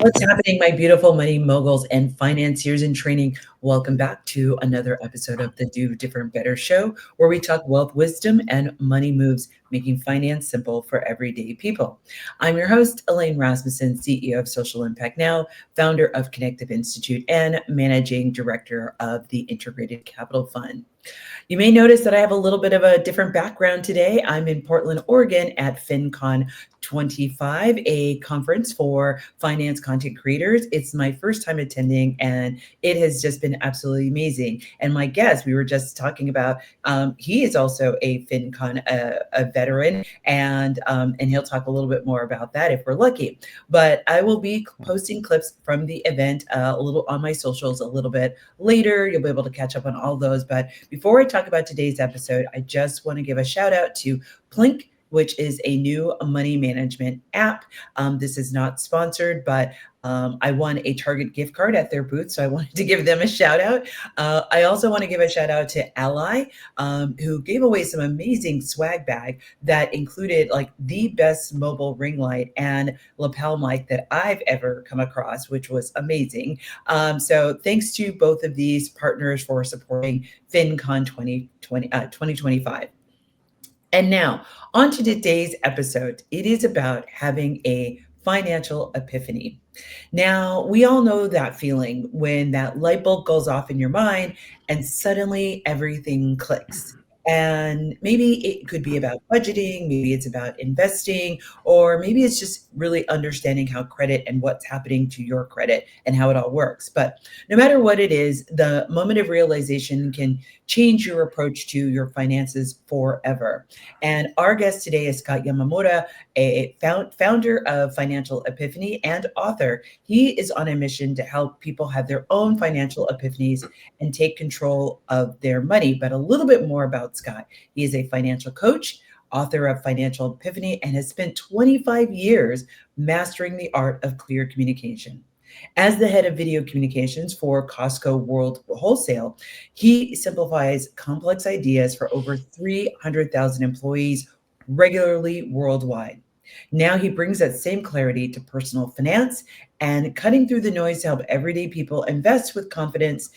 What's happening, my beautiful money moguls and financiers in training? Welcome back to another episode of the Do.Different.Better Show, where we talk wealth, wisdom, and money moves, making finance simple for everyday people. I'm your host, Elaine Rasmussen, CEO of Social Impact Now, founder of Connective Institute, and managing director of the Integrated Capital Fund. You may notice that I have a little bit of a different background today. I'm in Portland, Oregon at FinCon 25, a conference for finance content creators. It's my first time attending, and it has just been absolutely amazing. And my guest, we were just talking about, he is also a FinCon a veteran, and he'll talk a little bit more about that if we're lucky. But I will be posting clips from the event a little on my socials a little bit later. You'll be able to catch up on all those. But before I talk about today's episode, I just want to give a shout out to Plink, which is a new money management app. This is not sponsored, but I won a Target gift card at their booth, so I wanted to give them a shout out. I also want to give a shout out to Ally, who gave away some amazing swag bag that included like the best mobile ring light and lapel mic that I've ever come across, which was amazing. So thanks to both of these partners for supporting FinCon 2025. And now, on to today's episode. It is about having a financial epiphany. Now, we all know that feeling when that light bulb goes off in your mind and suddenly everything clicks. And maybe it could be about budgeting, maybe it's about investing, or maybe it's just really understanding how credit and what's happening to your credit and how it all works. But no matter what it is, the moment of realization can change your approach to your finances forever. And our guest today is Scott Yamamura, a founder of Financial Epiphany and author. He is on a mission to help people have their own financial epiphanies and take control of their money. But a little bit more about Scott. He is a financial coach, author of Financial Epiphany, and has spent 25 years mastering the art of clear communication. As the head of video communications for Costco World Wholesale, he simplifies complex ideas for over 300,000 employees regularly worldwide. Now he brings that same clarity to personal finance and cutting through the noise to help everyday people invest with confidence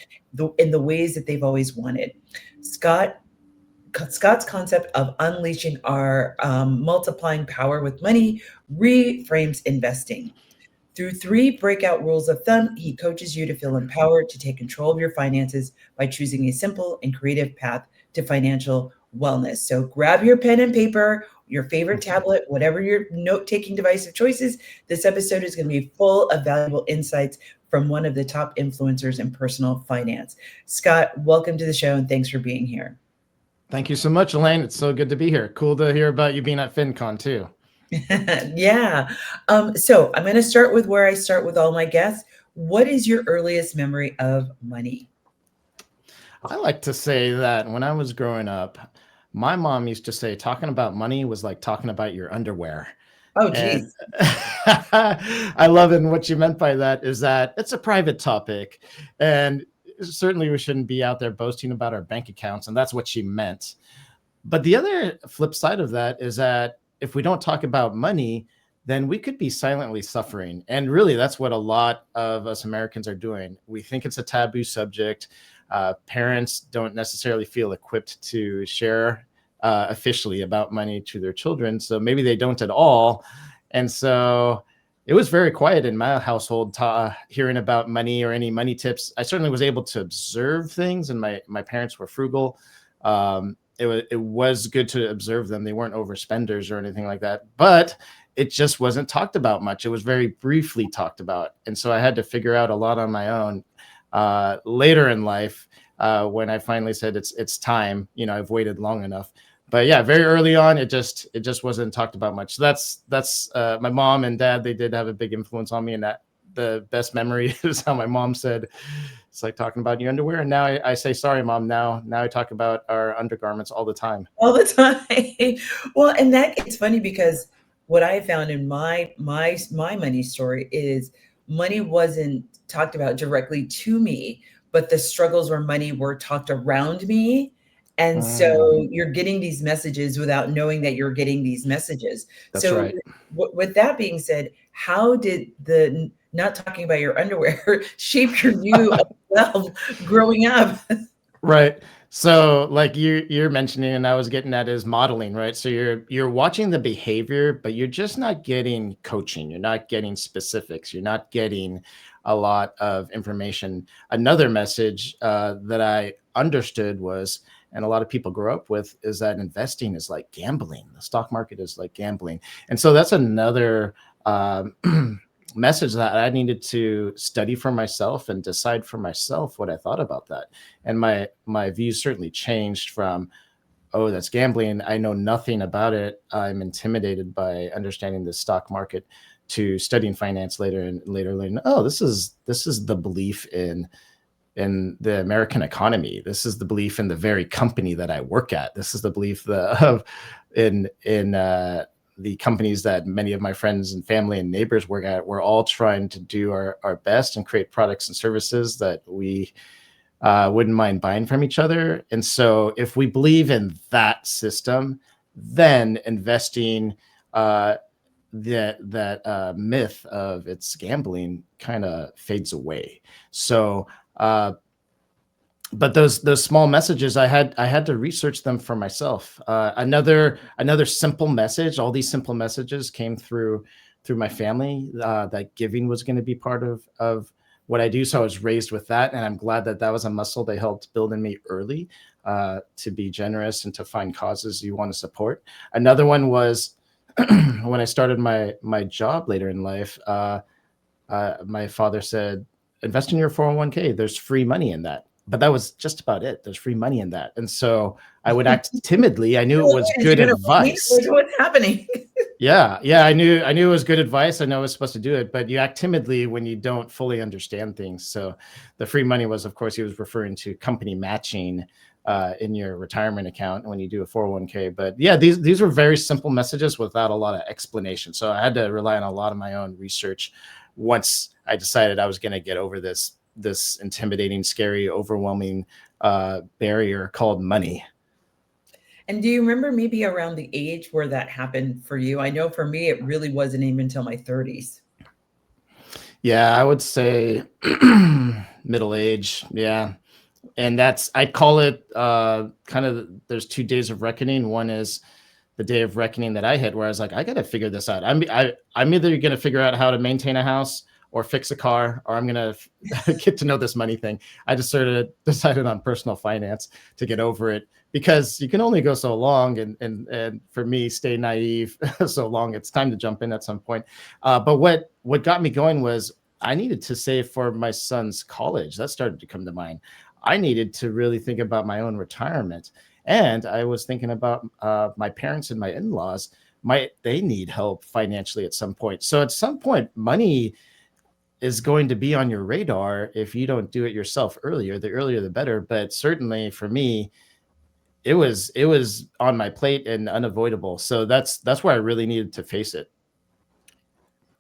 in the ways that they've always wanted. Scott's concept of unleashing our multiplying power with money reframes investing. Through 3 breakout rules of thumb, he coaches you to feel empowered to take control of your finances by choosing a simple and creative path to financial wellness. So grab your pen and paper, your favorite tablet, whatever your note-taking device of choice is. This episode is going to be full of valuable insights from one of the top influencers in personal finance. Scott, welcome to the show, and thanks for being here. Thank you so much, Elaine. It's so good to be here. Cool to hear about you being at FinCon too. Yeah. So I'm going to start with where I start with all my guests. What is your earliest memory of money? I like to say that when I was growing up, my mom used to say talking about money was like talking about your underwear. Oh, And geez. I love it. And what you meant by that is that it's a private topic. And certainly we shouldn't be out there boasting about our bank accounts. And that's what she meant. But the other flip side of that is that if we don't talk about money, then we could be silently suffering. And really, that's what a lot of us Americans are doing. We think it's a taboo subject. Parents don't necessarily feel equipped to share officially about money to their children. So maybe they don't at all. And so it was very quiet in my household hearing about money or any money tips. I certainly was able to observe things, and my parents were frugal. It was good to observe them. They weren't overspenders or anything like that, but it just wasn't talked about much. It was very briefly talked about. And so I had to figure out a lot on my own later in life when I finally said it's time. I've waited long enough. But yeah, very early on, it just wasn't talked about much. So that's my mom and dad. They did have a big influence on me, and that the best memory is how my mom said, it's like talking about your underwear. And now I say, sorry, Mom. Now I talk about our undergarments all the time. All the time. Well, and it's funny because what I found in my money story is money wasn't talked about directly to me, but the struggles where money were talked around me. And so you're getting these messages without knowing that you're getting these messages. That's So right. with that being said, how did the not talking about your underwear, shape your view of wealth growing up. Right. So like you're mentioning, and I was getting at, is modeling, right? So you're watching the behavior, but you're just not getting coaching. You're not getting specifics. You're not getting a lot of information. Another message that I understood was, and a lot of people grow up with, is that investing is like gambling. The stock market is like gambling. And so that's another um, message that I needed to study for myself and decide for myself what I thought about that. And my views certainly changed from, oh, that's gambling, I know nothing about it, I'm intimidated by understanding the stock market, to studying finance later, and later learning, oh, this is the belief in the American economy. This is the belief in the very company that I work at. This is the belief of in the companies that many of my friends and family and neighbors work at. We're all trying to do our best and create products and services that we wouldn't mind buying from each other. And so if we believe in that system, then investing, that myth of it's gambling kind of fades away. So but those small messages, I had to research them for myself. Another simple message. All these simple messages came through my family, that giving was going to be part of what I do. So I was raised with that, and I'm glad that that was a muscle they helped build in me early, to be generous and to find causes you want to support. Another one was when I started my job later in life. My father said, invest in your 401k. There's free money in that. But that was just about it. There's free money in that. And so I would act timidly. I knew it was good advice. What's happening? Yeah. I knew it was good advice. I know I was supposed to do it, but you act timidly when you don't fully understand things. So the free money was, of course, he was referring to company matching in your retirement account when you do a 401k. But yeah, these were very simple messages without a lot of explanation. So I had to rely on a lot of my own research once I decided I was going to get over this intimidating, scary, overwhelming barrier called money. And do you remember maybe around the age where that happened for you? I know for me, it really wasn't even until my 30s. Yeah, I would say middle age. Yeah. And I call it kind of, there's 2 days of reckoning. One is the day of reckoning that I hit, where I was like, I got to figure this out. I'm either going to figure out how to maintain a house or fix a car, or I'm going to get to know this money thing. I just sort of decided on personal finance to get over it, because you can only go so long. And for me, stay naive so long. It's time to jump in at some point. But what got me going was I needed to save for my son's college. That started to come to mind. I needed to really think about my own retirement. And I was thinking about my parents and my in-laws. They need help financially at some point. So at some point, money is going to be on your radar if you don't do it yourself earlier. The earlier, the better. But certainly for me, it was on my plate and unavoidable. So that's where I really needed to face it.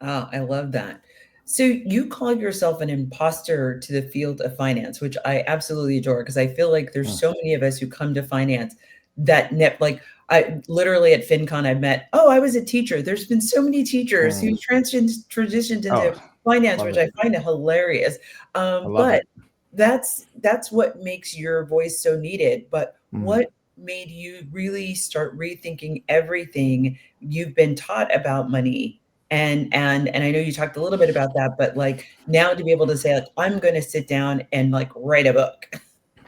Oh, I love that. So you call yourself an imposter to the field of finance, which I absolutely adore, because I feel like there's Mm, so many of us who come to finance that like I literally at FinCon I met, oh, I was a teacher. There's been so many teachers who mm. transitioned Oh, into finance, love which it. I find hilarious. I love But it. that's what makes your voice so needed. But Mm. what made you really start rethinking everything you've been taught about money? And I know you talked a little bit about that, but like now to be able to say, like, I'm going to sit down and like write a book.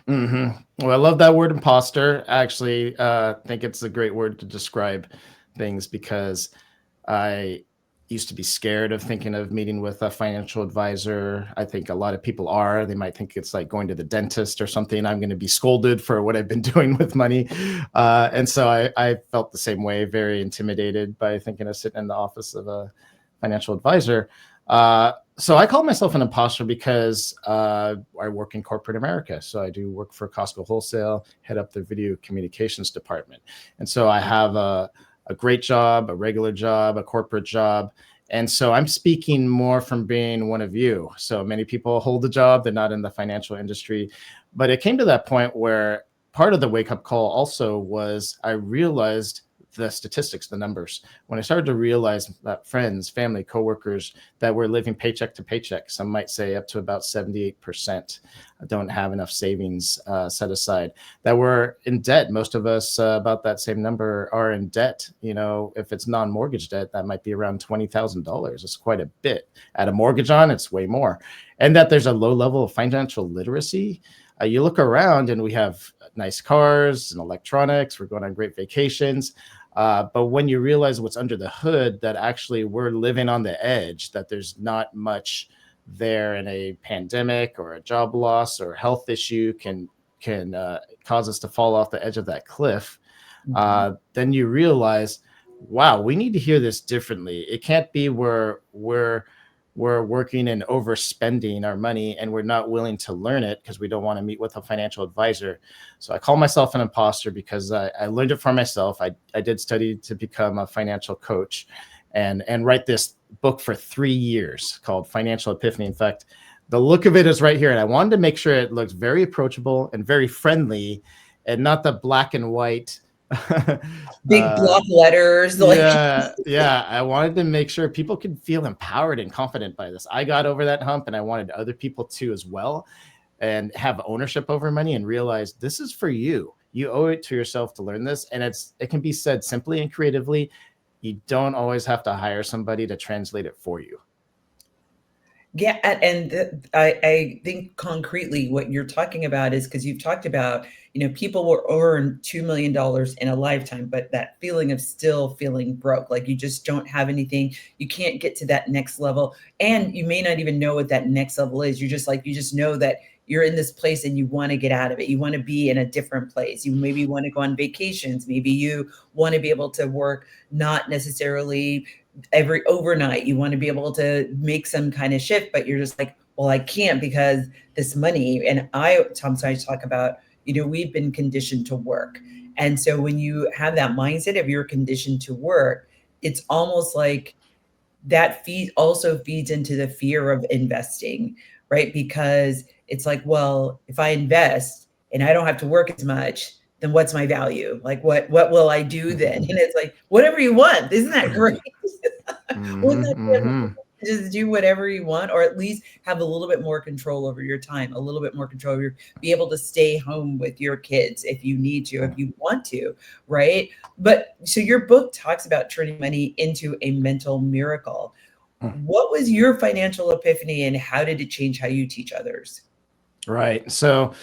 Well, I love that word imposter. Actually, think it's a great word to describe things, because I used to be scared of thinking of meeting with a financial advisor. I think a lot of people are. They might think it's like going to the dentist or something. I'm going to be scolded for what I've been doing with money. And so I felt the same way, very intimidated by thinking of sitting in the office of a financial advisor. So I call myself an imposter because I work in corporate America. So I do work for Costco Wholesale, head up the video communications department. And so I have a great job, a regular job, a corporate job. And so I'm speaking more from being one of you. So many people hold a job, they're not in the financial industry. But it came to that point where part of the wake up call also was I realized the statistics, the numbers, when I started to realize that friends, family, coworkers that were living paycheck to paycheck, some might say up to about 78%, don't have enough savings set aside, that we're in debt. Most of us, about that same number, are in debt. If it's non-mortgage debt, that might be around $20,000. It's quite a bit. Add a mortgage on, it's way more. And that there's a low level of financial literacy. You look around and we have nice cars and electronics. We're going on great vacations. But when you realize what's under the hood, that actually we're living on the edge, that there's not much there, in a pandemic or a job loss or health issue can cause us to fall off the edge of that cliff, then you realize, wow, we need to hear this differently. It can't be we're working and overspending our money and we're not willing to learn it because we don't want to meet with a financial advisor. So I call myself an imposter because I learned it for myself. I did study to become a financial coach and write this book for 3 years called Financial Epiphany. In fact, the look of it is right here. And I wanted to make sure it looks very approachable and very friendly and not the black and white big block letters. Yeah. I wanted to make sure people could feel empowered and confident by this. I got over that hump and I wanted other people to as well, and have ownership over money and realize this is for you. You owe it to yourself to learn this. And it can be said simply and creatively. You don't always have to hire somebody to translate it for you. Yeah, and I think concretely what you're talking about is, because you've talked about, people will earn $2 million in a lifetime, but that feeling of still feeling broke, like you just don't have anything, you can't get to that next level, and you may not even know what that next level is. You just know that you're in this place and you want to get out of it. You want to be in a different place. You maybe want to go on vacations. Maybe you want to be able to work, not necessarily every overnight. You want to be able to make some kind of shift, but you're just like, well, I can't because this money. And I sometimes talk about, we've been conditioned to work. And so when you have that mindset of you're conditioned to work, it's almost like that also feeds into the fear of investing, right? Because it's like, well, if I invest and I don't have to work as much, then what's my value? Like, what will I do then? And it's like, whatever you want. Isn't that great? Wouldn't that be amazing? Just do whatever you want, or at least have a little bit more control over your time, a little bit more control over be able to stay home with your kids if you need to, if you want to, right? But so your book talks about turning money into a mental miracle. What was your financial epiphany and how did it change how you teach others? Right. So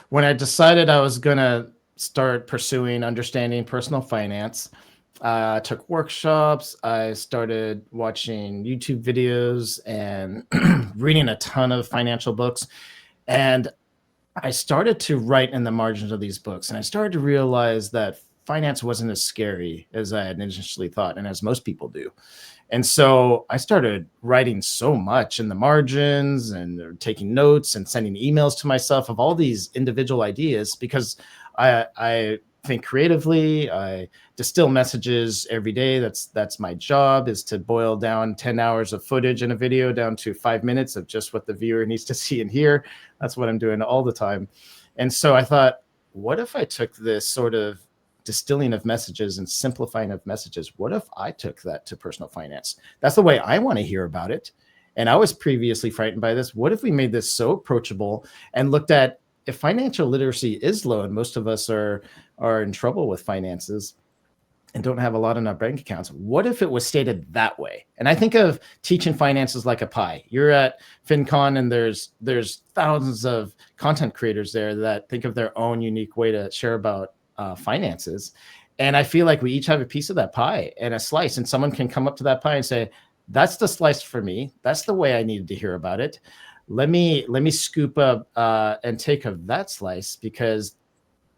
when I decided I was going to start pursuing understanding personal finance, I took workshops. I started watching YouTube videos and reading a ton of financial books. And I started to write in the margins of these books. And I started to realize that finance wasn't as scary as I had initially thought, and as most people do. And so I started writing so much in the margins and taking notes and sending emails to myself of all these individual ideas, because I think creatively. I distill messages every day. That's my job, is to boil down 10 hours of footage in a video down to 5 minutes of just what the viewer needs to see and hear. That's what I'm doing all the time. And so I thought, what if I took this sort of distilling of messages and simplifying of messages? What if I took that to personal finance? That's the way I want to hear about it. And I was previously frightened by this. What if we made this so approachable and looked at, if financial literacy is low and most of us are in trouble with finances and don't have a lot in our bank accounts, what if it was stated that way? And I think of teaching finances like a pie. You're at FinCon and there's thousands of content creators there that think of their own unique way to share about finances. And I feel like we each have a piece of that pie and a slice, and someone can come up to that pie and say, that's the slice for me. That's the way I needed to hear about it. Let me scoop up and take of that slice, because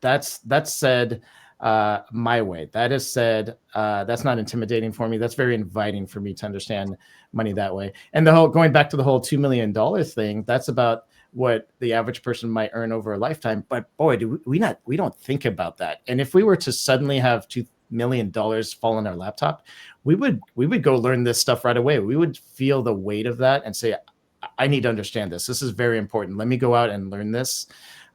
that's said my way. That is said, that's not intimidating for me. That's very inviting for me to understand money that way. And going back to the whole $2 million thing, that's about what the average person might earn over a lifetime. But boy, we don't think about that. And if we were to suddenly have $2 million fall on our laptop, we would go learn this stuff right away. We would feel the weight of that and say, I need to understand this. This is very important. Let me go out and learn this.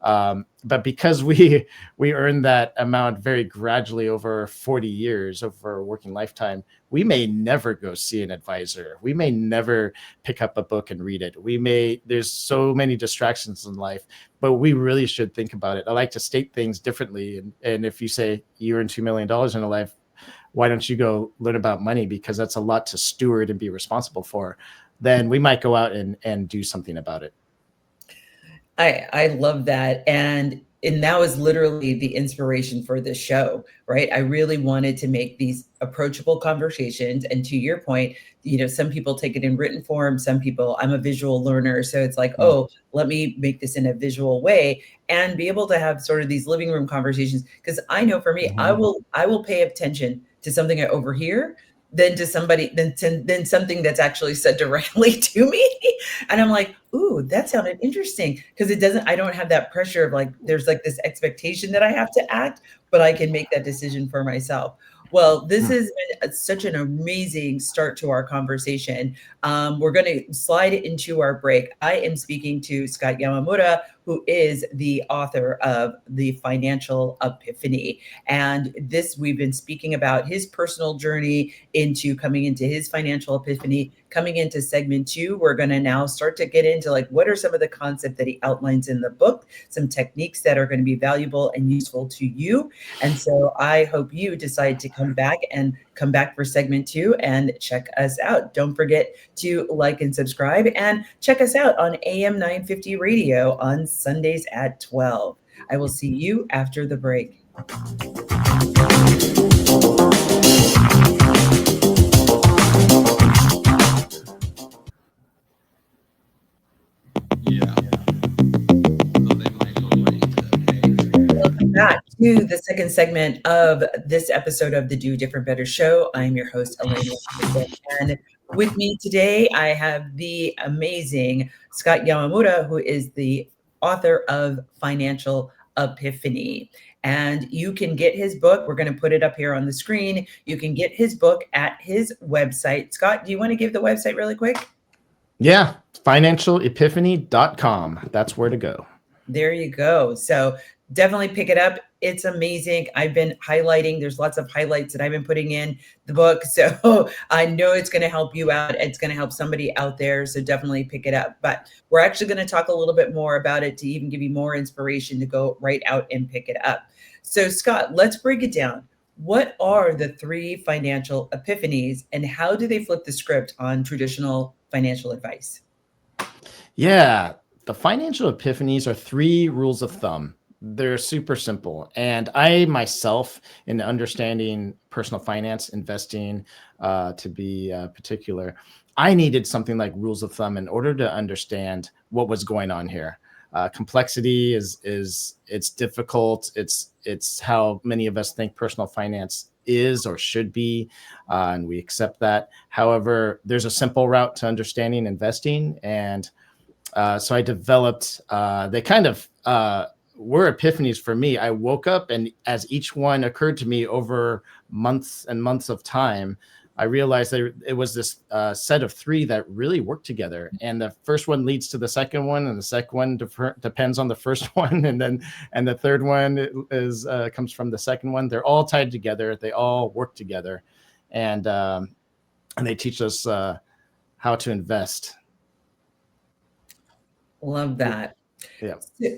But because we earn that amount very gradually over 40 years, over a working lifetime, we may never go see an advisor. We may never pick up a book and read it. There's so many distractions in life, but we really should think about it. I like to state things differently. And if you say you earn $2 million in a life, why don't you go learn about money? Because that's a lot to steward and be responsible for. Then we might go out and do something about it. I love that. And that was literally the inspiration for this show, right? I really wanted to make these approachable conversations. And to your point, some people take it in written form. Some people, I'm a visual learner. So it's like, oh, let me make this in a visual way and be able to have sort of these living room conversations. Because I know for me, I will pay attention to something I overhear than to somebody than something that's actually said directly to me. And I'm like, ooh, that sounded interesting. Because I don't have that pressure of like, there's like this expectation that I have to act, but I can make that decision for myself. Well, this has been such an amazing start to our conversation. We're going to slide into our break. I am speaking to Scott Yamamura, who is the author of The Financial Epiphany. And we've been speaking about his personal journey into coming into his financial epiphany. Coming into segment 2, we're going to now start to get into like, what are some of the concepts that he outlines in the book, some techniques that are going to be valuable and useful to you. And so I hope you decide to come back for segment 2 and check us out. Don't forget to like and subscribe and check us out on AM 950 radio on Sundays at 12. I will see you after the break. Welcome back to the second segment of this episode of the Do.Different.Better Show. I'm your host, Elena. And with me today, I have the amazing Scott Yamamura, who is the author of Financial Epiphany. And you can get his book. We're going to put it up here on the screen. You can get his book at his website. Scott, do you want to give the website really quick? Yeah, financialepiphany.com. That's where to go. There you go. So definitely pick it up. It's amazing. I've been highlighting. There's lots of highlights that I've been putting in the book. So I know it's going to help you out. It's going to help somebody out there. So definitely pick it up. But we're actually going to talk a little bit more about it to even give you more inspiration to go right out and pick it up. So Scott, let's break it down. What are the 3 financial epiphanies and how do they flip the script on traditional financial advice? Yeah, the financial epiphanies are 3 rules of thumb. They're super simple. And I myself, in understanding personal finance, investing, to be particular, I needed something like rules of thumb in order to understand what was going on here. Complexity is it's difficult. It's how many of us think personal finance is or should be, and we accept that. However, there's a simple route to understanding investing, and so I developed. They kind of were epiphanies for me. I woke up, and as each one occurred to me over months and months of time, I realized that it was this set of 3 that really work together. And the first one leads to the second one, and the second one depends on the first one, and the third one is comes from the second one. They're all tied together. They all work together, and they teach us how to invest. Love that. Yeah.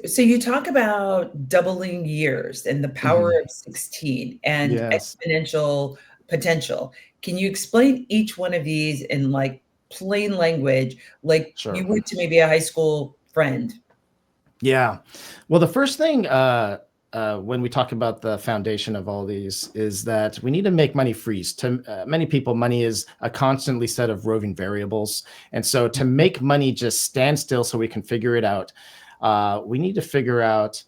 So you talk about doubling years and the power of 16 and exponential potential. Can you explain each one of these in like plain language, like you would to maybe a high school friend? Yeah. Well, the first thing when we talk about the foundation of all these is that we need to make money freeze. To many people, money is a constantly set of roving variables. And so to make money just stand still so we can figure it out, we need to figure out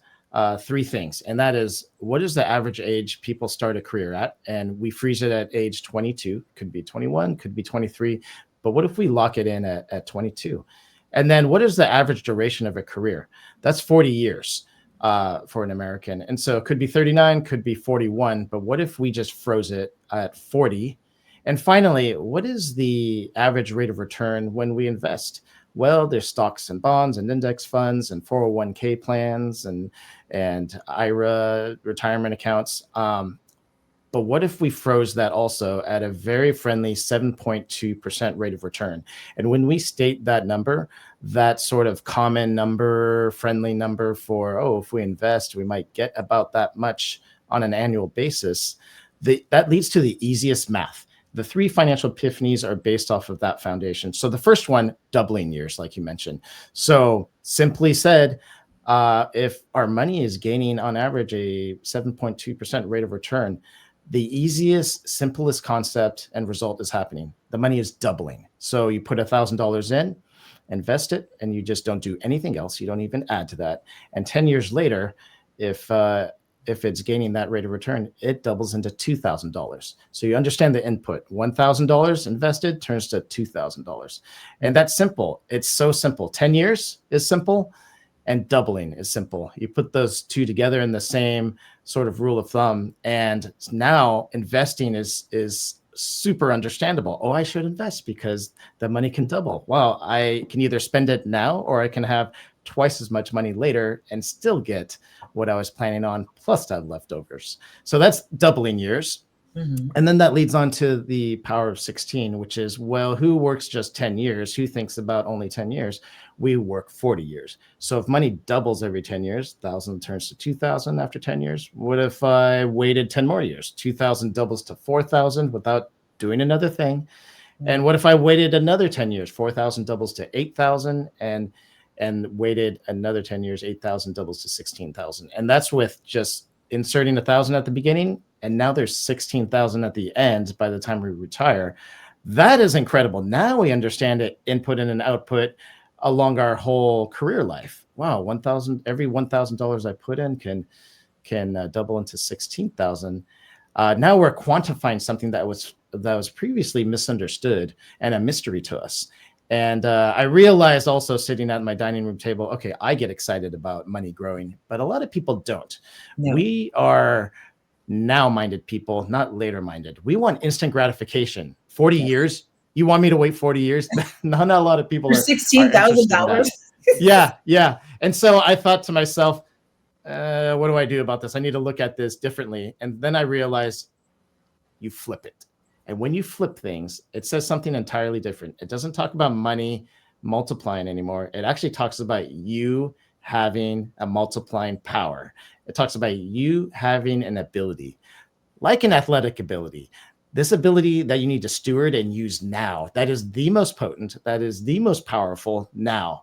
3 things. And that is, what is the average age people start a career at? And we freeze it at age 22, could be 21, could be 23. But what if we lock it in at 22? And then what is the average duration of a career? That's 40 years for an American. And so it could be 39, could be 41. But what if we just froze it at 40? And finally, what is the average rate of return when we invest? Well, there's stocks and bonds and index funds and 401k plans and IRA retirement accounts. But what if we froze that also at a very friendly 7.2% rate of return? And when we state that number, that sort of common number, friendly number for, oh, if we invest, we might get about that much on an annual basis, that leads to the easiest math. The 3 financial epiphanies are based off of that foundation. So the first one, doubling years, like you mentioned. So simply said, if our money is gaining on average a 7.2% rate of return, the easiest, simplest concept and result is happening. The money is doubling. So you put $1,000 in, invest it, and you just don't do anything else. You don't even add to that. And 10 years later, if it's gaining that rate of return, it doubles into $2,000. So you understand the input. $1,000 invested turns to $2,000. And that's simple. It's so simple. 10 years is simple. And doubling is simple. You put those two together in the same sort of rule of thumb, and now investing is super understandable. Oh, I should invest because the money can double. Well, I can either spend it now or I can have twice as much money later and still get what I was planning on, plus have leftovers. So that's doubling years. Mm-hmm. And then that leads on to the power of 16, which is, well, who works just 10 years? Who thinks about only 10 years? We work 40 years. So if money doubles every 10 years, 1,000 turns to 2,000 after 10 years. What if I waited 10 more years? 2,000 doubles to 4,000 without doing another thing. Mm-hmm. And what if I waited another 10 years? 4,000 doubles to 8,000 and waited another 10 years, 8,000 doubles to 16,000. And that's with just inserting 1,000 at the beginning. And now there's 16,000 at the end by the time we retire. That is incredible. Now we understand it, input and an output along our whole career life. Wow, every $1,000 I put in can double into 16,000. Now we're quantifying something that was previously misunderstood and a mystery to us. And I realized also sitting at my dining room table, okay, I get excited about money growing, but a lot of people don't. No. We are now-minded people, not later-minded. We want instant gratification. 40 years? You want me to wait 40 years? Not a lot of people are $16,000. Yeah. And so I thought to myself, what do I do about this? I need to look at this differently. And then I realized you flip it. And when you flip things, it says something entirely different. It doesn't talk about money multiplying anymore. It actually talks about you having a multiplying power. It talks about you having an ability, like an athletic ability. This ability that you need to steward and use now, that is the most potent, that is the most powerful now.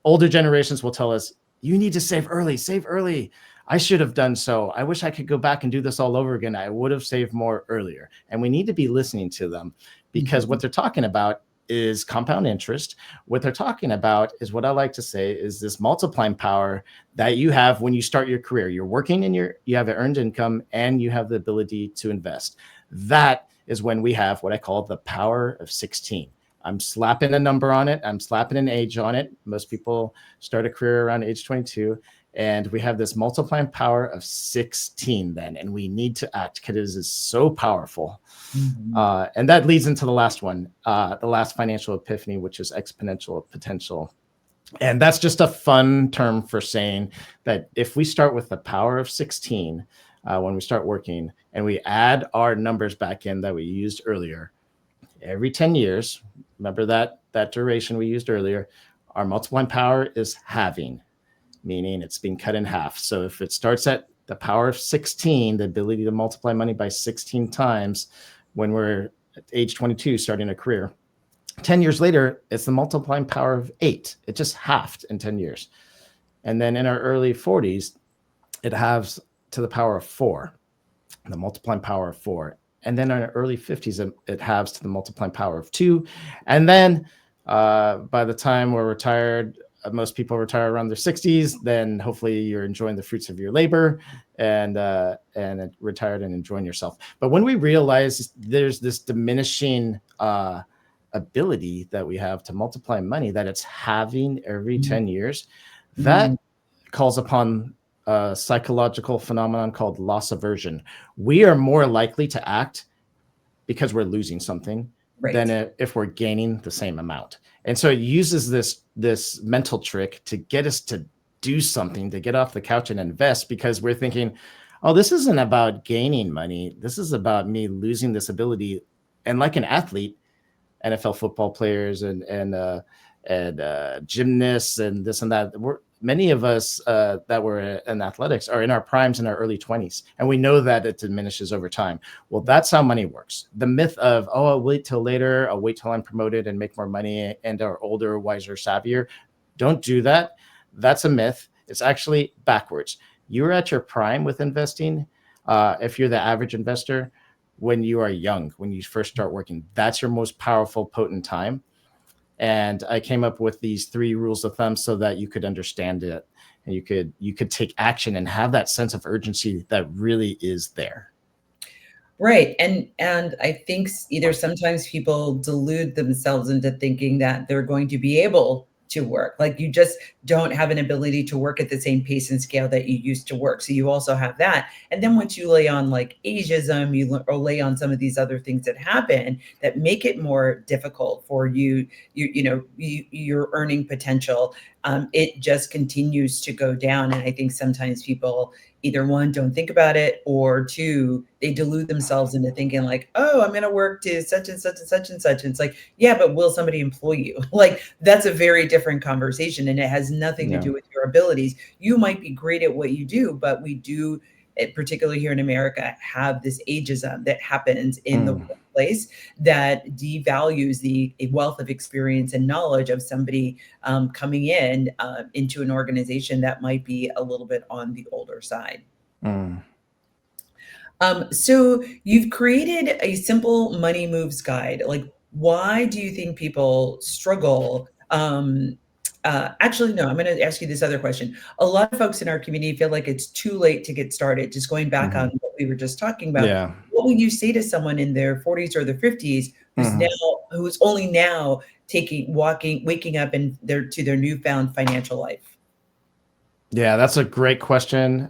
Older generations will tell us, you need to save early, save early. I should have done so. I wish I could go back and do this all over again. I would have saved more earlier. And we need to be listening to them because what they're talking about is compound interest. What they're talking about is what I like to say is this multiplying power that you have when you start your career. You're working and you have an earned income and you have the ability to invest. That is when we have what I call the power of 16. I'm slapping a number on it. I'm slapping an age on it. Most people start a career around age 22. And we have this multiplying power of 16 then, and we need to act because it is so powerful. Mm-hmm. And that leads into the last one, the last financial epiphany, which is exponential potential. And that's just a fun term for saying that if we start with the power of 16, when we start working and we add our numbers back in that we used earlier, every 10 years, remember that duration we used earlier, our multiplying power is halving, meaning it's being cut in half. So if it starts at the power of 16, the ability to multiply money by 16 times when we're at age 22 starting a career, 10 years later, it's the multiplying power of 8. It just halved in 10 years. And then in our early 40s, it halves to the power of 4, the multiplying power of 4. And then in our early 50s, it halves to the multiplying power of 2. And then by the time we're retired, most people retire around their 60s. Then hopefully you're enjoying the fruits of your labor and retired and enjoying yourself. But when we realize there's this diminishing ability that we have to multiply money, that it's halving every 10 years, that calls upon a psychological phenomenon called loss aversion. We are more likely to act because we're losing something Right. than if we're gaining the same amount. And so it uses this mental trick to get us to do something, to get off the couch and invest, because we're thinking, oh, this isn't about gaining money. This is about me losing this ability. And like an athlete, NFL football players and gymnasts and this and that. Many of us that were in athletics are in our primes in our early 20s, and we know that it diminishes over time. Well, that's how money works. The myth of, oh, I'll wait till later, I'll wait till I'm promoted and make more money and are older, wiser, savvier. Don't do that. That's a myth. It's actually backwards. You're at your prime with investing. If you're the average investor, when you are young, when you first start working, that's your most powerful, potent time. And I came up with these 3 rules of thumb so that you could understand it and you could take action and have that sense of urgency that really is there. Right. And I think either sometimes people delude themselves into thinking that they're going to be able to work. Like you just don't have an ability to work at the same pace and scale that you used to work. So you also have that. And then once you lay on like ageism, or lay on some of these other things that happen that make it more difficult for your earning potential, it just continues to go down. And I think sometimes people either one, don't think about it, or two, they delude themselves into thinking like, oh, I'm going to work to such and such and such and such. And it's like, yeah, but will somebody employ you? Like that's a very different conversation, and it has nothing to Yeah. do with your abilities. You might be great at what you do, but we do, particularly here in America, have this ageism that happens in the workplace that devalues the wealth of experience and knowledge of somebody coming in into an organization that might be a little bit on the older side. Mm. So you've created a simple money moves guide. Like, why do you think people struggle? Actually, no, I'm going to ask you this other question. A lot of folks in our community feel like it's too late to get started. Just going back on Mm-hmm. what we were just talking about, Yeah. what would you say to someone in their 40s or their 50s Mm-hmm. who's only now waking up in their newfound financial life? Yeah, that's a great question.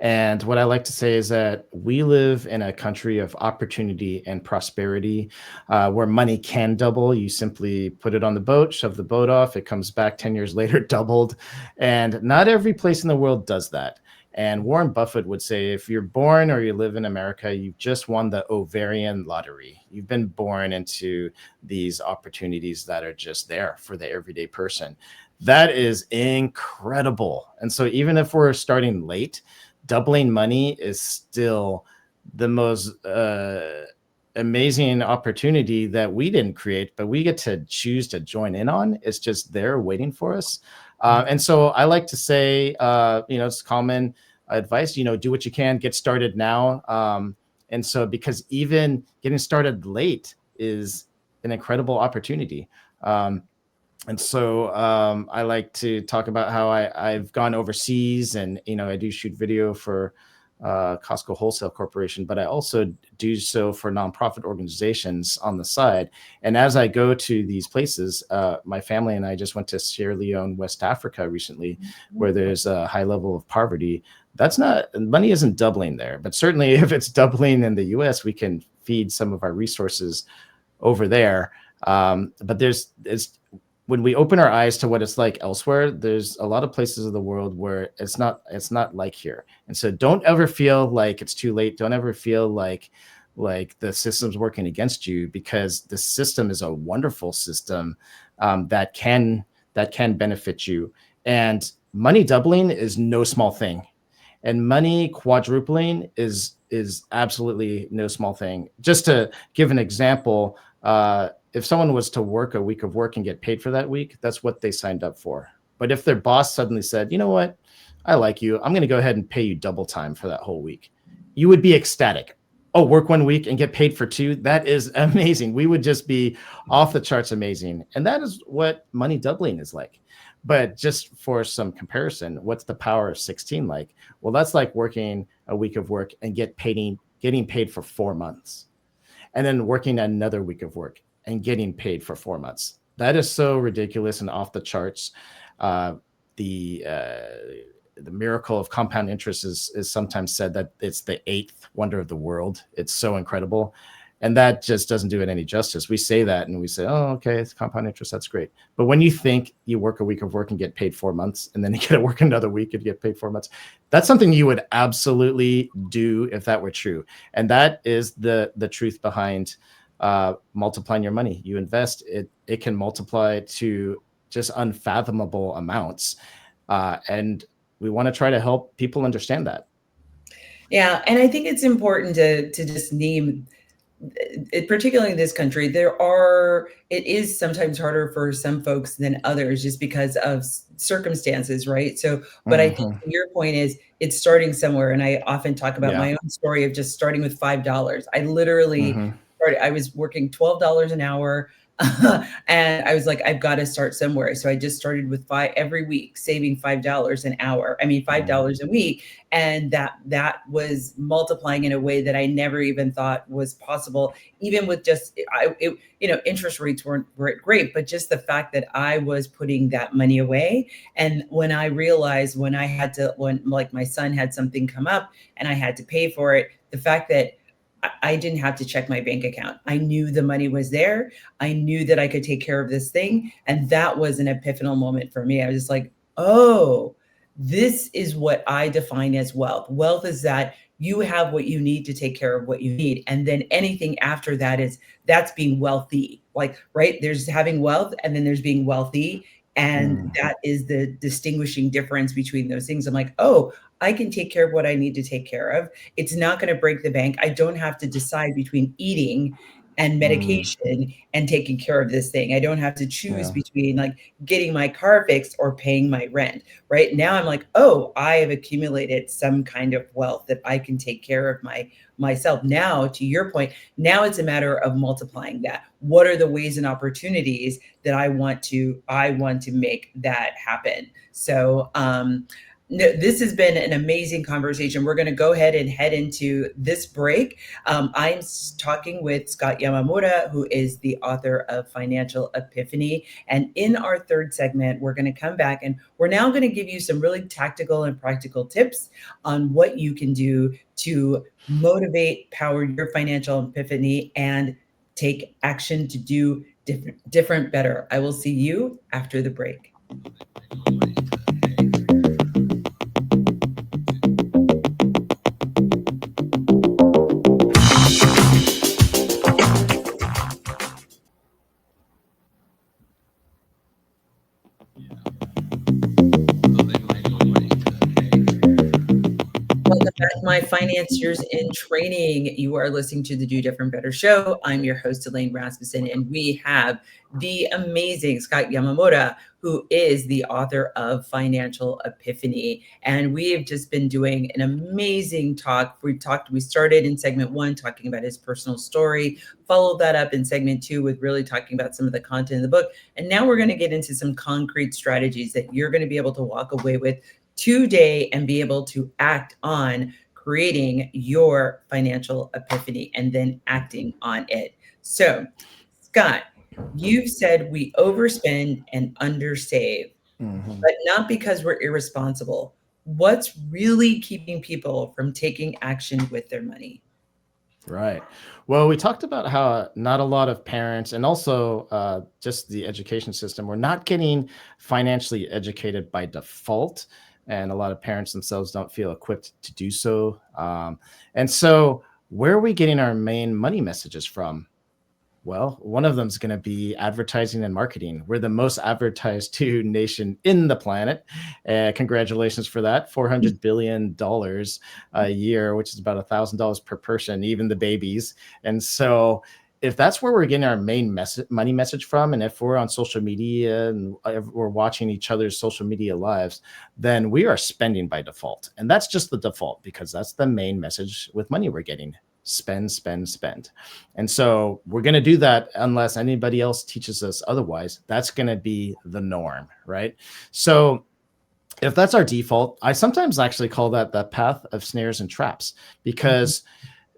And what I like to say is that we live in a country of opportunity and prosperity where money can double. You simply put it on the boat, shove the boat off, it comes back 10 years later, doubled. And not every place in the world does that. And Warren Buffett would say, if you're born or you live in America, you've just won the ovarian lottery. You've been born into these opportunities that are just there for the everyday person. That is incredible. And so even if we're starting late, doubling money is still the most amazing opportunity that we didn't create, but we get to choose to join in on. It's just there waiting for us. And so I like to say, it's common advice, do what you can, get started now. And so because even getting started late is an incredible opportunity. And so I like to talk about how I've gone overseas, and I do shoot video for Costco Wholesale Corporation, but I also do so for nonprofit organizations on the side. And as I go to these places, my family and I just went to Sierra Leone, West Africa recently, where there's a high level of poverty. Money isn't doubling there, but certainly if it's doubling in the US, we can feed some of our resources over there. But when we open our eyes to what it's like elsewhere, there's a lot of places of the world where it's not like here. And so don't ever feel like it's too late. Don't ever feel like the system's working against you, because the system is a wonderful system that can benefit you. And money doubling is no small thing. And money quadrupling is absolutely no small thing. Just to give an example, if someone was to work a week of work and get paid for that week, that's what they signed up for. But if their boss suddenly said, you know what, I like you, I'm going to go ahead and pay you double time for that whole week, you would be ecstatic. Oh, work 1 week and get paid for 2. That is amazing. We would just be off the charts amazing. And that is what money doubling is like. But just for some comparison, what's the power of 16 like? Well, that's like working a week of work and getting paid for 4 months, and then working another week of work and getting paid for 4 months. That is so ridiculous and off the charts. The miracle of compound interest is sometimes said that it's the 8th wonder of the world. It's so incredible. And that just doesn't do it any justice. We say that and we say, oh, okay, it's compound interest. That's great. But when you think you work a week of work and get paid 4 months, and then you get to work another week and get paid 4 months, that's something you would absolutely do if that were true. And that is the truth behind multiplying your money. You invest, it can multiply to just unfathomable amounts. And we want to try to help people understand that. Yeah, and I think it's important to just name, particularly in this country, it is sometimes harder for some folks than others just because of circumstances, right? So, but I think your point is it's starting somewhere, and I often talk about Yeah. my own story of just starting with $5. I literally started. I was working $12 an hour. And I was like, I've got to start somewhere. So I just started with every week, saving $5 an hour. I mean, $5 a week. And that was multiplying in a way that I never even thought was possible, even with just, interest rates weren't great, but just the fact that I was putting that money away. And when I realized when like my son had something come up and I had to pay for it, the fact that I didn't have to check my bank account. I knew the money was there. I knew that I could take care of this thing. And that was an epiphanal moment for me. I was just like, oh, this is what I define as wealth. Wealth is that you have what you need to take care of what you need. And then anything after that's being wealthy. Like, right? There's having wealth and then there's being wealthy. And that is the distinguishing difference between those things. I'm like, oh, I can take care of what I need to take care of. It's not going to break the bank. I don't have to decide between eating and medication and taking care of this thing. I don't have to choose between like getting my car fixed or paying my rent. Right now I'm like, oh, I have accumulated some kind of wealth that I can take care of myself. Now, to your point, now it's a matter of multiplying that. What are the ways and opportunities that I want to make that happen? So, no, this has been an amazing conversation. We're going to go ahead and head into this break. I'm talking with Scott Yamamura, who is the author of Financial Epiphany. And in our third segment, we're going to come back and we're now going to give you some really tactical and practical tips on what you can do to motivate, power your financial epiphany, and take action to do different, better. I will see you after the break. Welcome back, my financiers in training. You are listening to the Do.Different.Better Show. I'm your host, Elaine Rasmussen, and we have the amazing Scott Yamamura, who is the author of Financial Epiphany. And we have just been doing an amazing talk. We started in segment 1 talking about his personal story, followed that up in segment 2 with really talking about some of the content in the book. And now we're going to get into some concrete strategies that you're going to be able to walk away with today and be able to act on creating your financial epiphany and then acting on it. So, Scott, you've said we overspend and undersave, but not because we're irresponsible. What's really keeping people from taking action with their money? Right. Well, we talked about how not a lot of parents and also just the education system, we're not getting financially educated by default. And a lot of parents themselves don't feel equipped to do so. And so, where are we getting our main money messages from? Well, one of them is going to be advertising and marketing. We're the most advertised to nation in the planet. Congratulations for that. $400 billion a year, which is about $1,000 per person, even the babies. And so if that's where we're getting our main money message from, and if we're on social media and we're watching each other's social media lives, then we are spending by default. And that's just the default because that's the main message with money we're getting. Spend, spend, spend. And so we're going to do that unless anybody else teaches us otherwise. That's going to be the norm, right? So if that's our default, I sometimes actually call that the path of snares and traps, because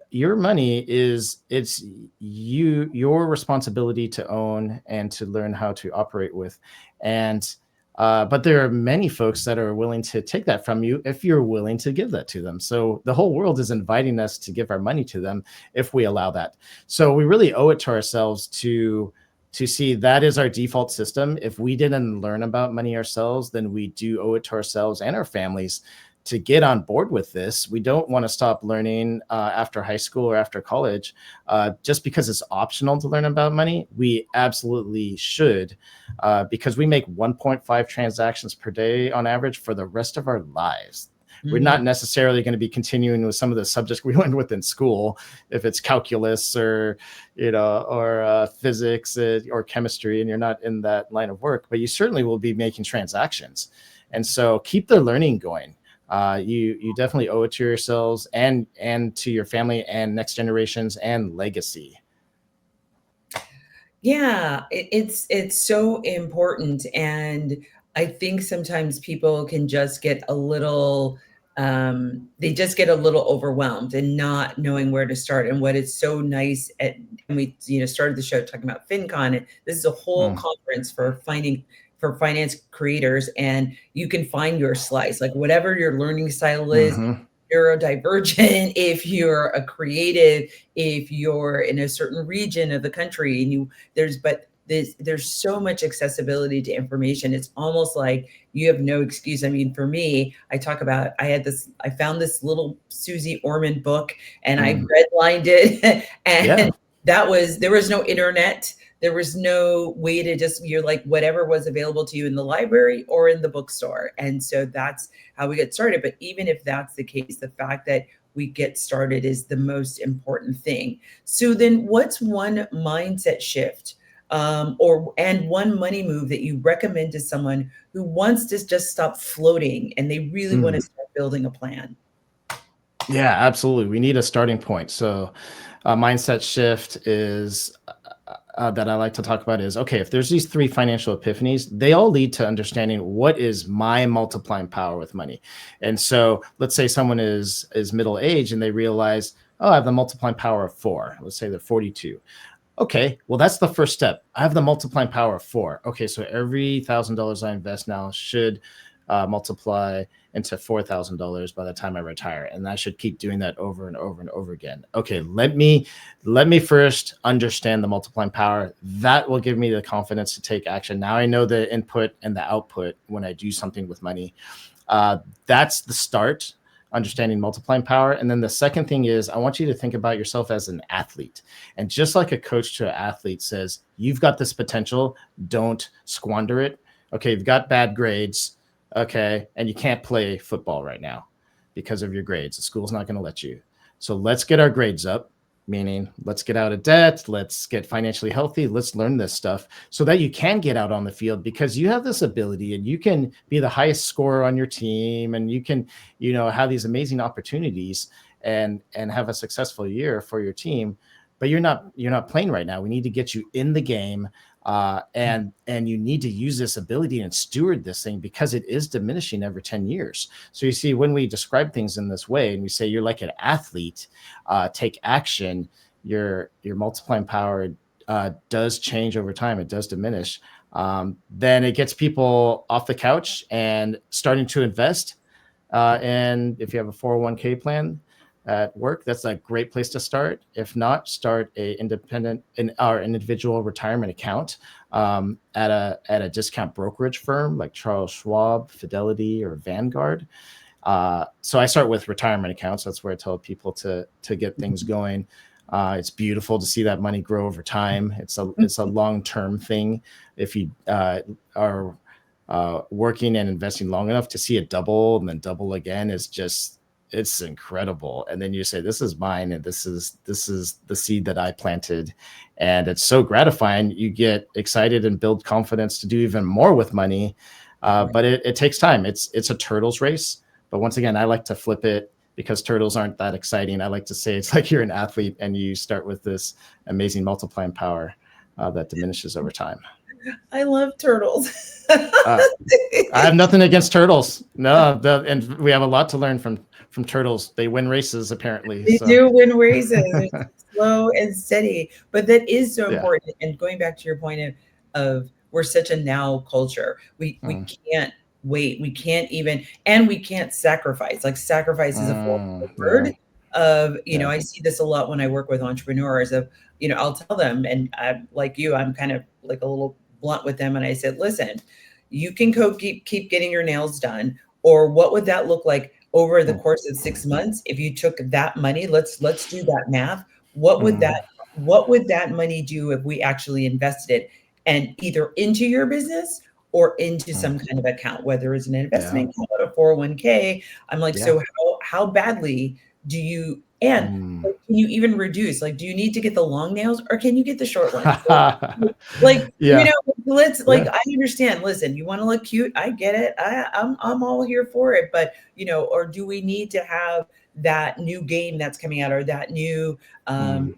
your money it's your responsibility to own and to learn how to operate with. And But there are many folks that are willing to take that from you if you're willing to give that to them. So the whole world is inviting us to give our money to them if we allow that. So we really owe it to ourselves to see that is our default system. If we didn't learn about money ourselves, then we do owe it to ourselves and our families to get on board with this. We don't want to stop learning after high school or after college just because it's optional to learn about money. We absolutely should because we make 1.5 transactions per day on average for the rest of our lives. We're Mm. not necessarily going to be continuing with some of the subjects we learned with in school, if it's calculus or, or physics or chemistry, and you're not in that line of work, but you certainly will be making transactions. And so keep the learning going. You definitely owe it to yourselves and to your family and next generations and legacy. Yeah, it's so important, and I think sometimes people can just get a little they just get a little overwhelmed and not knowing where to start. And what is so nice at and we started the show talking about FinCon, and this is a whole Mm. conference for finance creators, and you can find your slice, like whatever your learning style is. Mm-hmm. Neurodivergent, if you're a creative, if you're in a certain region of the country, and there's so much accessibility to information. It's almost like you have no excuse. I mean, for me, I found this little Susie Orman book, and I Mm. redlined it, Yeah. and there was no internet. There was no way to you're like whatever was available to you in the library or in the bookstore. And so that's how we get started. But even if that's the case, the fact that we get started is the most important thing. So then what's one mindset shift and one money move that you recommend to someone who wants to just stop floating and they really want to Mm. start building a plan? Yeah, absolutely. We need a starting point. So, a mindset shift is that I like to talk about is okay, if there's these three financial epiphanies, they all lead to understanding what is my multiplying power with money. And so, let's say someone is middle aged and they realize, oh, I have the multiplying power of 4. Let's say they're 42. Okay, well, that's the first step. I have the multiplying power of 4. Okay, so every $1,000 I invest now should multiply into $4,000 by the time I retire, and I should keep doing that over and over and over again. Okay, let me first understand the multiplying power. That will give me the confidence to take action. Now I know the input and the output when I do something with money. That's the start, understanding multiplying power. And then the second thing is I want you to think about yourself as an athlete. And just like a coach to an athlete says, you've got this potential, don't squander it. Okay, you've got bad grades. Okay, and you can't play football right now because of your grades. The school's not going to let you. So let's get our grades up, meaning let's get out of debt, let's get financially healthy, let's learn this stuff so that you can get out on the field because you have this ability and you can be the highest scorer on your team and you can, have these amazing opportunities and have a successful year for your team. But you're not playing right now. We need to get you in the game. And you need to use this ability and steward this thing because it is diminishing every 10 years. So you see, when we describe things in this way and we say you're like an athlete, take action, your multiplying power does change over time. It does diminish. Then it gets people off the couch and starting to invest. And if you have a 401k plan at work, that's a great place to start. If not, start a individual retirement account at a discount brokerage firm like Charles Schwab, Fidelity, or Vanguard. So I start with retirement accounts. That's where I tell people to get things going. It's beautiful to see that money grow over time. It's a long-term thing. If you are working and investing long enough to see it double and then double again, it's incredible. And then you say, this is mine, and this is the seed that I planted. And it's so gratifying. You get excited and build confidence to do even more with money. But it takes time. It's a turtles race. But once again, I like to flip it because turtles aren't that exciting. I like to say it's like you're an athlete and you start with this amazing multiplying power that diminishes over time. I love turtles. I have nothing against turtles. No, and we have a lot to learn from turtles. They win races, apparently. They So. do win races. They're slow and steady, but that is so Yeah. important. And going back to your point of we're such a now culture. We can't wait. We can't even, and we can't sacrifice. Like sacrifice is a four Yeah. word of, Yeah. I see this a lot when I work with entrepreneurs of, I'll tell them, and I, like you, I'm kind of like a little blunt with them. And I said, listen, you can keep getting your nails done, or what would that look like over the Mm, course of 6 months if you took that money? Let's do that math. What would mm, that money do if we actually invested it and either into your business or into mm. some kind of account, whether it's an Yeah. investment account, a 401k? I'm like, Yeah. so how badly do you, and Mm. like, can you even reduce? Like, do you need to get the long nails or can you get the short ones? Like, Yeah. let's like, Yeah. I understand. Listen, you want to look cute. I get it. I'm all here for it. But or do we need to have that new game that's coming out or that new Mm.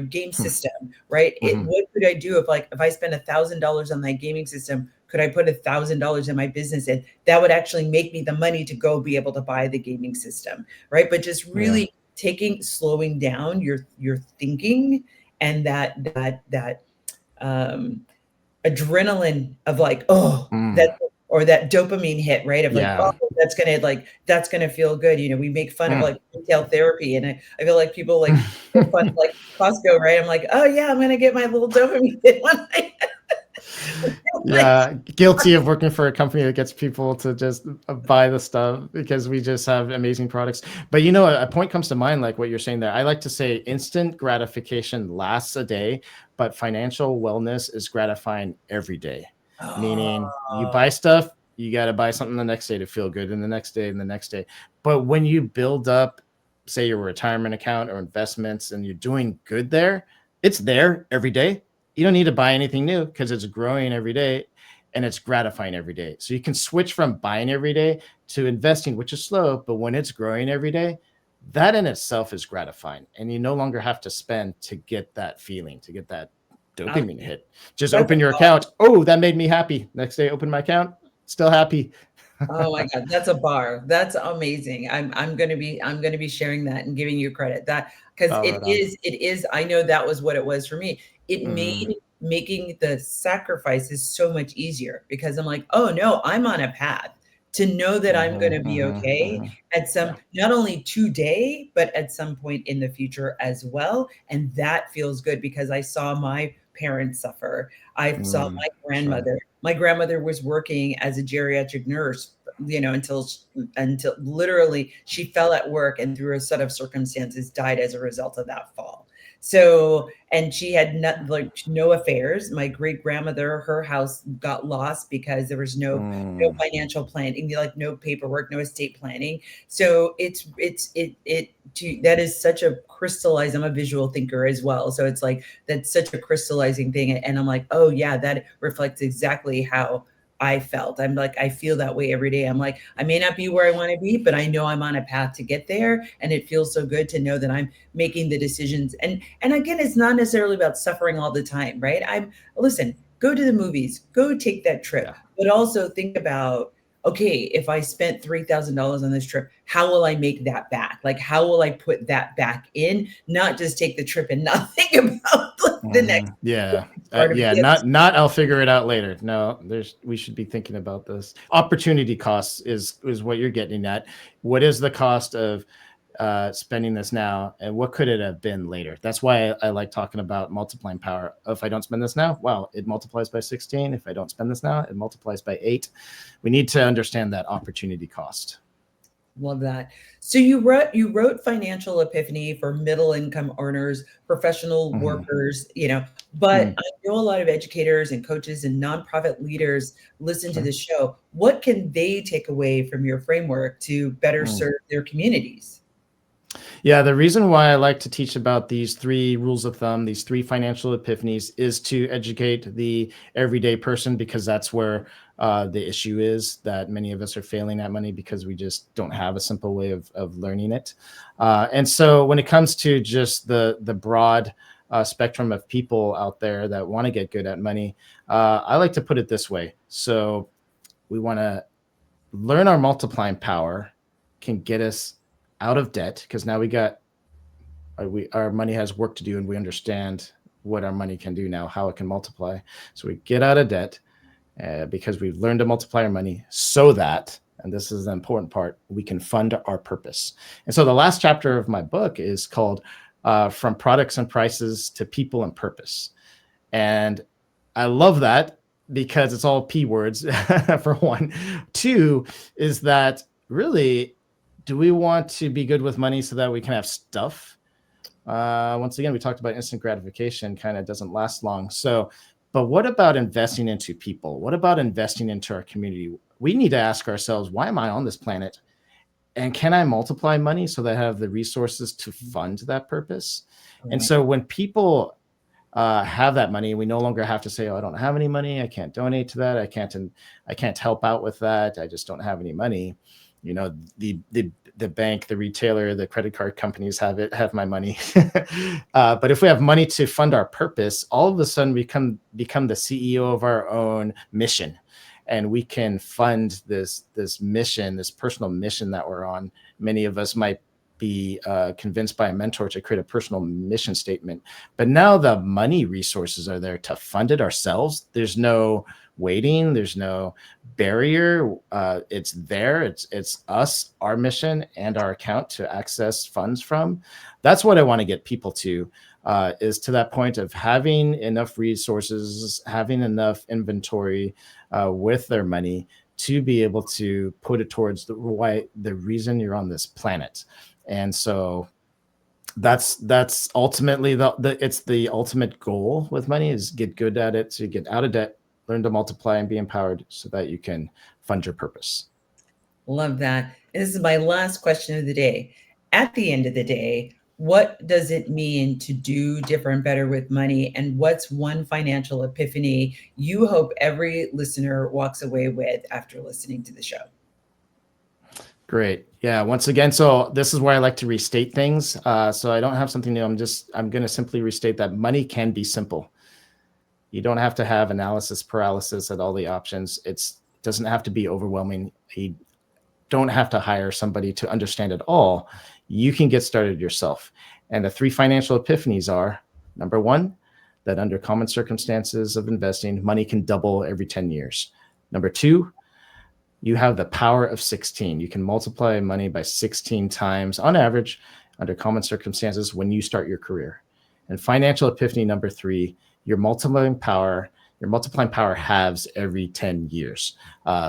game Hmm. system, right? Mhm. What could I do if I spend $1,000 on that gaming system? Could I put $1,000 in my business and that would actually make me the money to go be able to buy the gaming system, right? But just Yeah. really slowing down your thinking and that um, adrenaline of like, oh, Mm. that or that dopamine hit, right? Of like, oh, Yeah. that's gonna feel good. We make fun of Mm. like retail therapy, and I feel like people like make fun of like Costco, right? I'm like, oh yeah, I'm gonna get my little dopamine hit one night. Like, Yeah, guilty of working for a company that gets people to just buy the stuff because we just have amazing products. But a point comes to mind, like what you're saying there. I like to say instant gratification lasts a day, but financial wellness is gratifying every day. Meaning you buy oh, stuff, you got to buy something the next day to feel good, and the next day, and the next day. But when you build up, say, your retirement account or investments, and you're doing good there, it's there every day. You don't need to buy anything new because it's growing every day and it's gratifying every day. So you can switch from buying every day to investing, which is slow, but when it's growing every day, that in itself is gratifying. And you no longer have to spend to get that feeling, to get that oh, dopamine hit. Just that's open your account. Oh, that made me happy. Next day, open my account. Still happy. Oh my God, that's a bar. That's amazing. I'm gonna be sharing that and giving you credit. That because Oh, right on. it is, I know that was what it was for me. It Mm, made making the sacrifices so much easier because I'm like, oh no, I'm on a path to know that I'm gonna be okay at some Yeah. not only today, but at some point in the future as well. And that feels good because I saw my parents suffer. I saw Mm, my sure. grandmother. My grandmother was working as a geriatric nurse, until literally she fell at work and through a set of circumstances died as a result of that fall. So, and she had no affairs. My great grandmother, her house got lost because there was no Mm, financial planning, like no paperwork, no estate planning. So that is such a crystallized. I'm a visual thinker as well, so it's like that's such a crystallizing thing. And I'm like, oh yeah, that reflects exactly how I felt. I'm like, I feel that way every day. I'm like, I may not be where I want to be, but I know I'm on a path to get there. And it feels so good to know that I'm making the decisions. And again, it's not necessarily about suffering all the time, right? Listen, go to the movies, go take that trip, yeah. but also think about, okay, if I spent $3,000 on this trip, how will I make that back? Like, how will I put that back in? Not just take the trip and not think about the next Yeah. part of Yeah. it. Not I'll figure it out later. No, we should be thinking about this. Opportunity costs is what you're getting at. What is the cost of spending this now, and what could it have been later? That's why I like talking about multiplying power. If I don't spend this now, wow, it multiplies by 16. If I don't spend this now, it multiplies by 8. We need to understand that opportunity cost. Love that. So you wrote Financial Epiphany for middle income earners, professional Mhm. workers, but Mm, I know a lot of educators and coaches and nonprofit leaders listen to sure. this show. What can they take away from your framework to better Mm. serve their communities? Yeah, the reason why I like to teach about these 3 rules of thumb, these 3 financial epiphanies, is to educate the everyday person, because that's where the issue is, that many of us are failing at money because we just don't have a simple way of learning it. And so when it comes to just the broad spectrum of people out there that want to get good at money, I like to put it this way. So we want to learn our multiplying power can get us out of debt, because now our money has work to do, and we understand what our money can do now, how it can multiply. So we get out of debt. because we've learned to multiply our money so that, and this is the important part, we can fund our purpose. And so the last chapter of my book is called From Products and Prices to People and Purpose. And I love that because it's all P words, for one. Two is that really, do we want to be good with money so that we can have stuff? Once again, we talked about instant gratification kind of doesn't last long. So, but what about investing into people? What about investing into our community? We need to ask ourselves, why am I on this planet? And can I multiply money so that I have the resources to fund that purpose? And so when people have that money, we no longer have to say, oh, I don't have any money, I can't donate to that, I can't help out with that, I just don't have any money. You know, the bank, the retailer, the credit card companies have my money. But if we have money to fund our purpose, all of a sudden we become the CEO of our own mission, and we can fund this mission, this personal mission that we're on. Many of us might be convinced by a mentor to create a personal mission statement, but now the money resources are there to fund it ourselves. There's no waiting, there's no barrier. It's there, it's us, our mission, and our account to access funds from. That's what I want to get people to, is to that point of having enough resources, having enough inventory with their money to be able to put it towards the reason you're on this planet. And so that's ultimately it's the ultimate goal with money, is get good at it, so you get out of debt, learn to multiply, and be empowered so that you can fund your purpose. Love that. And this is my last question of the day. At the end of the day, what does it mean to do different, better with money? And what's one financial epiphany you hope every listener walks away with after listening to the show? Great. Yeah. Once again, so this is where I like to restate things. So I don't have something new. I'm going to simply restate that money can be simple. You don't have to have analysis paralysis at all the options. It doesn't have to be overwhelming. You don't have to hire somebody to understand it all. You can get started yourself. And the 3 financial epiphanies are: number 1, that under common circumstances of investing, money can double every 10 years. Number 2, you have the power of 16. You can multiply money by 16 times on average under common circumstances when you start your career. And financial epiphany number 3, your multiplying power halves every 10 years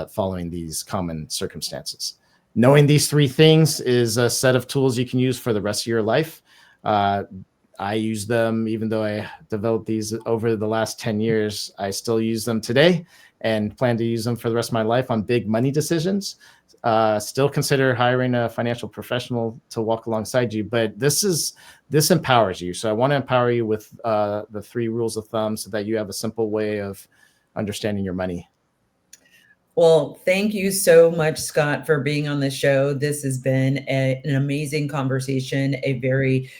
following these common circumstances. Knowing these 3 things is a set of tools you can use for the rest of your life. I use them, even though I developed these over the last 10 years, I still use them today and plan to use them for the rest of my life on big money decisions. Still consider hiring a financial professional to walk alongside you, but this empowers you. So I want to empower you with the 3 rules of thumb so that you have a simple way of understanding your money. Well, thank you so much, Scott, for being on the show. This has been an amazing conversation, a very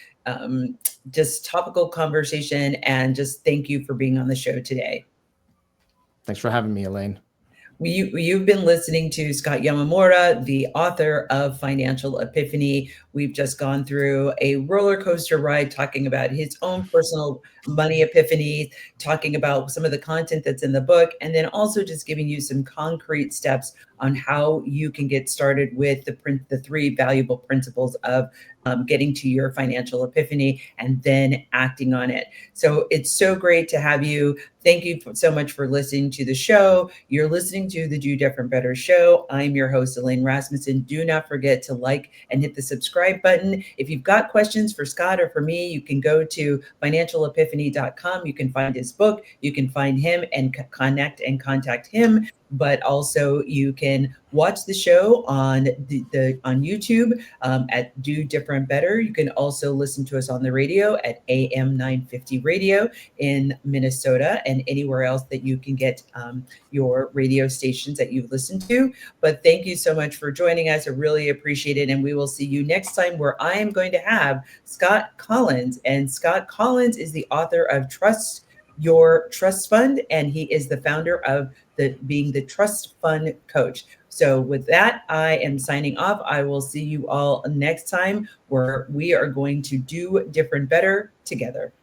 just topical conversation, and just thank you for being on the show today. Thanks for having me, Elaine. You've been listening to Scott Yamamura, the author of Financial Epiphany. We've just gone through a roller coaster ride talking about his own personal money epiphany, talking about some of the content that's in the book, and then also just giving you some concrete steps on how you can get started with the 3 valuable principles of getting to your financial epiphany and then acting on it. So it's so great to have you. Thank you so much for listening to the show. You're listening to the Do.Different.Better Show. I'm your host, Elaine Rasmussen. Do not forget to like and hit the subscribe button. If you've got questions for Scott or for me, you can go to financialepiphany.com. You can find his book. You can find him and connect and contact him. But also you can watch the show on on YouTube at Do Different Better. You can also listen to us on the radio at AM 950 Radio in Minnesota and anywhere else that you can get your radio stations that you've listened to. But thank you so much for joining us. I really appreciate it. And we will see you next time, where I am going to have Scott Collins. And Scott Collins is the author of Trust Your Trust Fund, and he is the founder of being the Trust Fund Coach. So with that, I am signing off. I will see you all next time, where we are going to do different better together.